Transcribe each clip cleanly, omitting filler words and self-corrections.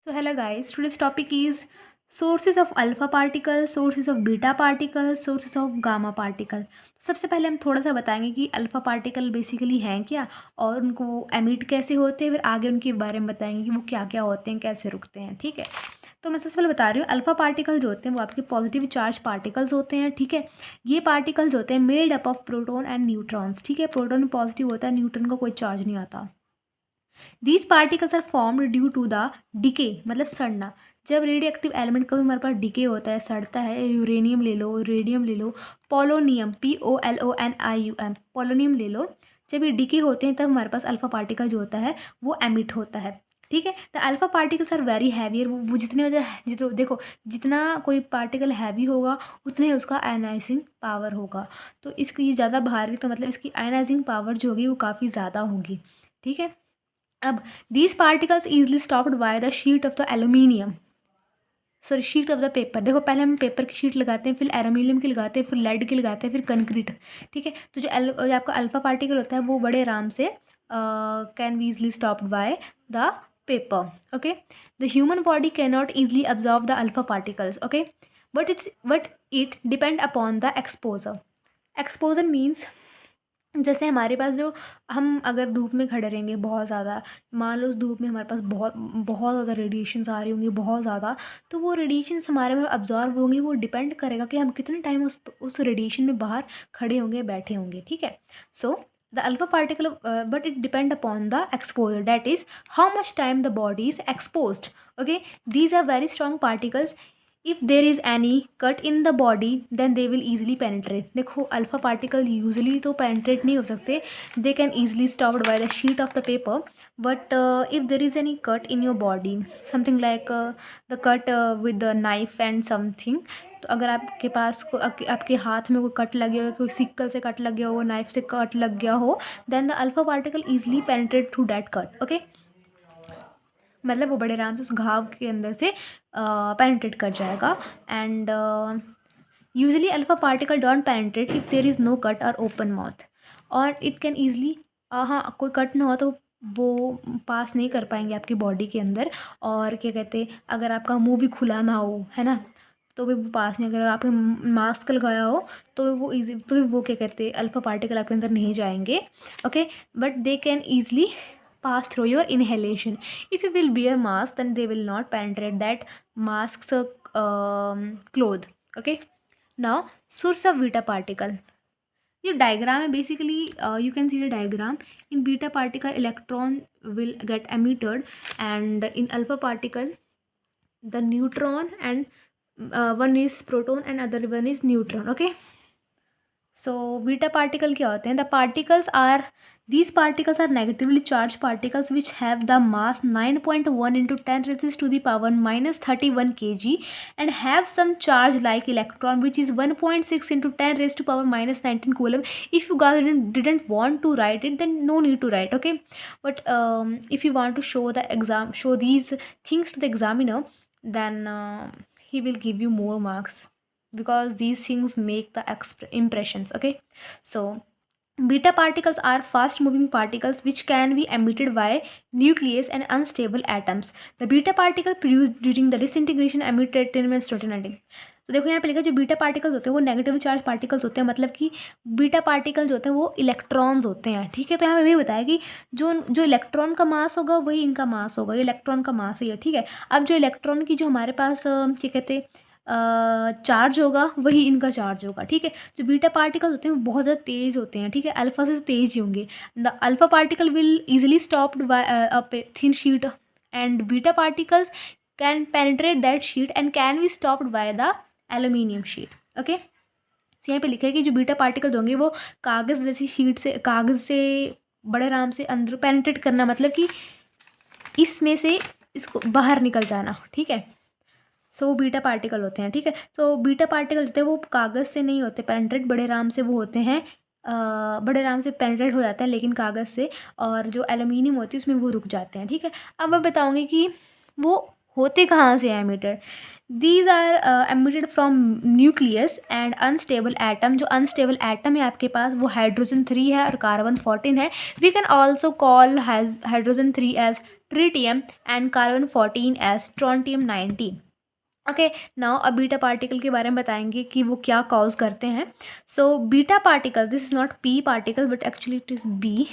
So hello guys, today's topic is sources of alpha particles, sources of beta particles, sources of gamma particle। तो सबसे पहले हम थोड़ा सा बताएंगे कि अल्फा पार्टिकल बेसिकली हैं क्या और उनको एमिट कैसे होते हैं, फिर आगे उनके बारे में बताएंगे कि वो क्या क्या होते हैं, कैसे रुकते हैं। ठीक है, तो मैं सबसे पहले बता रही हूँ अल्फा पार्टिकल जो होते हैं वो आपके पॉजिटिव चार्ज पार्टिकल्स होते हैं। ठीक है, ये पार्टिकल्स होते हैं made up of proton and neutrons. ठीक है, प्रोटॉन पॉजिटिव होता है, न्यूट्रॉन का कोई चार्ज नहीं आता। These particles are formed due to the decay, मतलब सड़ना। जब रेडियो एक्टिव एलिमेंट कभी हमारे पास डिके होता है, सड़ता है, यूरेनियम ले लो, रेडियम ले लो, पोलोनियम, POLONIUM, पोलोनियम ले लो, जब ये डिके होते हैं तब हमारे पास अल्फा पार्टिकल जो होता है वो एमिट होता है। ठीक है, the alpha particles are very heavier. वो जितने देखो, जितना कोई पार्टिकल हैवी होगा उतना ही उसका आयनाइजिंग पावर होगा। तो इसकी ये ज़्यादा भारी, तो मतलब इसकी आयनाइजिंग पावर जो होगी वो काफ़ी ज़्यादा होगी। ठीक है, अब these particles easily stopped by the sheet of the aluminium, sorry sheet of the paper. देखो, पहले हम पेपर की शीट लगाते हैं, फिर एल्यूमिनियम की लगाते हैं, फिर लेड की लगाते हैं, फिर कंक्रीट। ठीक है, तो जो आपका अल्फा पार्टिकल होता है वो बड़े आराम से can be easily stopped by the paper. Okay, the human body can not easily absorb the alpha particles. Okay, but it depend upon the exposure. Exposure means जैसे हमारे पास जो, हम अगर धूप में खड़े रहेंगे बहुत ज़्यादा, मान लो उस धूप में हमारे पास बहुत बहुत ज़्यादा रेडिएशंस आ रही होंगी, बहुत ज़्यादा, तो वो रेडिएशंस हमारे में अब्जॉर्व होंगी। वो डिपेंड करेगा कि हम कितने टाइम उस रेडिएशन में बाहर खड़े होंगे, बैठे होंगे। ठीक है, so the alpha particle, but it depend upon the exposure, that is how much time the body is exposed. Okay, these are very strong particles. If there is any cut in the body then they will easily penetrate. देखो, alpha particle usually तो penetrate नहीं हो सकते, they can easily stopped by the sheet of the paper. But if there is any cut in your body, something like the cut with the knife and something, तो अगर आपके पास आपके हाथ में कोई कट लगे हो, कोई सिक्कल से कट लग गया हो, नाइफ से कट लग गया हो, then the alpha particle easily penetrate through that cut. Okay, मतलब वो बड़े आराम से उस घाव के अंदर से पेनिट्रेट कर जाएगा। And usually alpha particle don't penetrate if there is no cut और ओपन माउथ, और इट कैन ईजली, हाँ, कोई कट ना हो तो वो पास नहीं कर पाएंगे आपकी बॉडी के अंदर। और क्या कहते हैं, अगर आपका मुंह भी खुला ना हो, है ना, तो भी वो पास नहीं, अगर आपने मास्क लगाया हो तो वो इजी, तो भी वो क्या कहते हैं, अल्फा पार्टिकल आपके अंदर नहीं जाएंगे। Okay, but they can easily pass through your inhalation. If you will wear mask, then they will not penetrate that mask's cloth. Okay, now source of beta particle, ये डायग्राम है basically. You can see the diagram. In beta particle electron will get emitted, and in alpha particle the neutron, and one is proton and other one is neutron. Okay, so beta particle क्या होते हैं? The particles are, these particles are negatively charge particles which have the mass 9.1 into 10 raises to the power -31 kg and have some charge like electron which is 1.6 into 10 raise to power -19 coulomb. If you guys didn't want to write it, then no need to write. Okay, but if you want to show these things to the examiner, then he will give you more marks, because these things make the impressions. Okay, so beta particles are fast moving particles which can be emitted by nucleus and unstable atoms. The beta particle produced during the disintegration emit radiation. तो देखो यहाँ पे लिखा, जो beta particles होते हैं वो negative charge particles होते हैं, मतलब कि बीटा पार्टिकल जो होते हैं वो इलेक्ट्रॉन्स होते हैं। ठीक है, तो यहाँ पे भी बताया कि जो जो इलेक्ट्रॉन का मास होगा वही इनका मास होगा, ये इलेक्ट्रॉन का मास ही है। ठीक है, अब जो इलेक्ट्रॉन की जो हमारे पास क्या कहते हैं चार्ज होगा वही इनका चार्ज होगा। ठीक है, जो बीटा पार्टिकल होते हैं वो बहुत ज़्यादा तेज़ होते हैं। ठीक है, अल्फा से तो तेज़ ही होंगे। The alpha particle will easily stopped bye a thin sheet, and beta particles can penetrate that sheet and can be stopped by the aluminium sheet. Okay, यहाँ पे लिखा है कि जो बीटा पार्टिकल्स होंगे वो कागज़ जैसी शीट से, कागज़ से बड़े आराम से अंदर पेनिट्रेट करना, मतलब कि इसमें से इसको बाहर निकल जाना। ठीक है, सो वो बीटा पार्टिकल होते हैं। ठीक है, सो बीटा पार्टिकल होते हैं वो कागज़ से नहीं होते पेनिट्रेट, बड़े आराम से वो होते हैं, बड़े आराम से पेनिट्रेट हो जाते हैं लेकिन कागज़ से, और जो एल्यूमिनियम होती है उसमें वो रुक जाते हैं। ठीक है, अब मैं बताऊँगी कि वो होते कहाँ से हैं emitted. These are emitted from nucleus and unstable atom. जो अनस्टेबल एटम है आपके पास वो हाइड्रोजन 3 है और कार्बन 14 है। We can also call hydrogen 3 as tritium and carbon 14 as strontium 19। Okay, now अब बीटा पार्टिकल के बारे में बताएंगे कि वो क्या कॉज करते हैं। So beta particle, this is not P particle but actually it is B.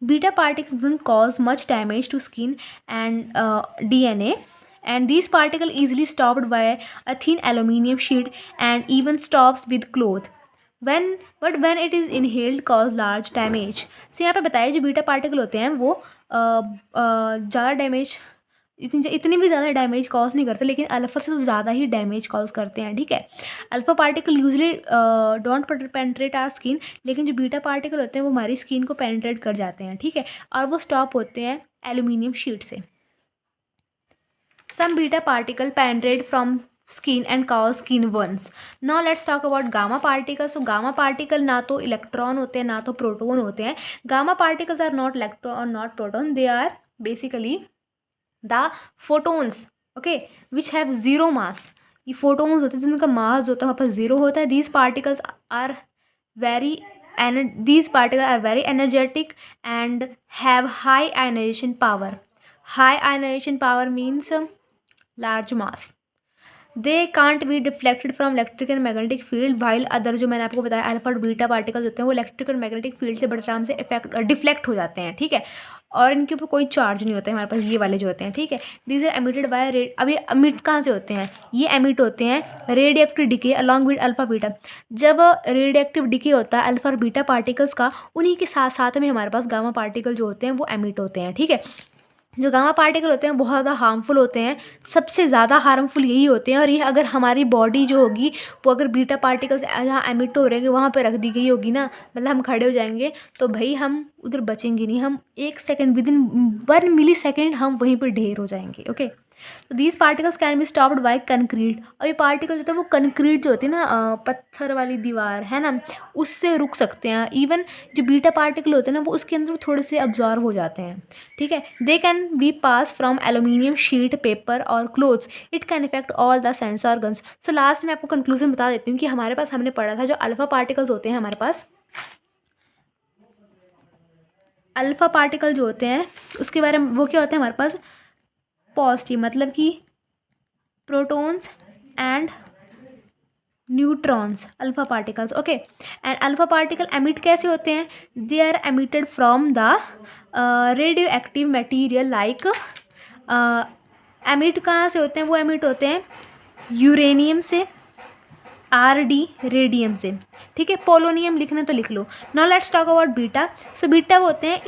Beta particles don't cause much damage to skin and DNA, and these particles easily stopped by a thin aluminum sheet and even stops with cloth when, but when it is inhaled cause large damage। so यहाँ पे बताया जो beta particle होते हैं वो ज़्यादा damage, इतनी भी ज़्यादा डैमेज कॉज नहीं करते, लेकिन अल्फ़ा से तो ज़्यादा ही डैमेज कॉज करते हैं। ठीक है, alpha particle usually don't penetrate our skin, लेकिन जो बीटा पार्टिकल होते हैं वो हमारी स्किन को पेनिट्रेट कर जाते हैं। ठीक है, और वो स्टॉप होते हैं एल्यूमिनियम शीट से। Some beta particle penetrate from skin and cause skin burns. Now let's talk about gamma particles. So gamma particle ना तो इलेक्ट्रॉन होते हैं ना तो प्रोटॉन होते हैं। gamma particles are not electron or not proton, they are basically the photons, okay, which have zero mass। ये photons होते हैं जिनका मास होता है वहाँ पर जीरो होता है। these particles are very energetic and have high ionization power। high ionization power means large mass। They can't be deflected from electric and magnetic field, while other जो मैंने आपको बताया अल्फा और बीटा पार्टिकल्स होते हैं वो इलेक्ट्रिक और magnetic field से बड़े आराम से डिफ्लेक्ट हो जाते हैं। ठीक है, और इनके ऊपर कोई चार्ज नहीं होता है हमारे पास, ये वाले जो होते हैं। ठीक है, these are emitted by red. अब ये एमिट कहाँ से होते हैं? ये एमिट होते हैं radioactive decay along with alpha beta. जब रेडियोएक्टिव डिके होता है अल्फा और बीटा पार्टिकल्स का, उन्हीं के साथ साथ में हमारे पास गामा पार्टिकल जो होते हैं वो एमिट होते हैं। ठीक है, जो गामा पार्टिकल होते हैं बहुत ज़्यादा हार्मफुल होते हैं, सबसे ज़्यादा हार्मफुल यही होते हैं। और ये अगर हमारी बॉडी जो होगी वो अगर बीटा पार्टिकल्स जहाँ एमिट हो रहे हैं वहाँ पे रख दी गई होगी ना, मतलब हम खड़े हो जाएंगे तो भाई हम उधर बचेंगे नहीं, हम 1 second within 1 millisecond हम वहीं पर ढेर हो जाएंगे। ओके, तो these particles can be stopped by concrete. और ये पार्टिकल जो होता है वो कंक्रीट जो होती है ना, पत्थर वाली दीवार है ना, उससे रुक सकते हैं। इवन जो बीटा पार्टिकल होते हैं ना वो उसके अंदर थोड़े से अब्जॉर्व हो जाते हैं। ठीक है, they can be pass from aluminium sheet, paper और clothes, it can effect all the sense organs. So last में आपको कंक्लूजन बता देती हूँ कि हमारे पास हमने पढ़ा था जो अल्फा पार्टिकल्स होते हैं हमारे पास, अल्फा पार्टिकल जो होते हैं उसके बारे में वो क्या होते हैं हमारे पास पॉजिटिव, मतलब कि protons and neutrons, alpha particles. Okay, and alpha particle emit कैसे होते हैं? They are emitted from the radioactive material like, emit कहाँ से होते हैं? वो एमिट होते हैं यूरेनियम से, RD रेडियम से। ठीक है, पोलोनियम लिखना तो लिख लो। Now let's talk about beta. So beta वो होते हैं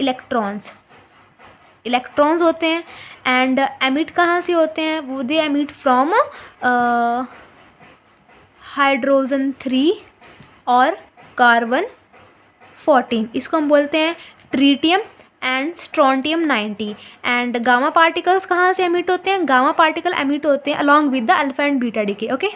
इलेक्ट्रॉन्स होते हैं। एंड एमिट कहाँ से होते हैं? वो दे एमिट फ्रॉम हाइड्रोजन 3 और कार्बन 14, इसको हम बोलते हैं tritium and strontium 90। And gamma particles कहाँ से एमिट होते हैं? गामा पार्टिकल एमिट होते हैं along with the alpha and beta decay. Okay.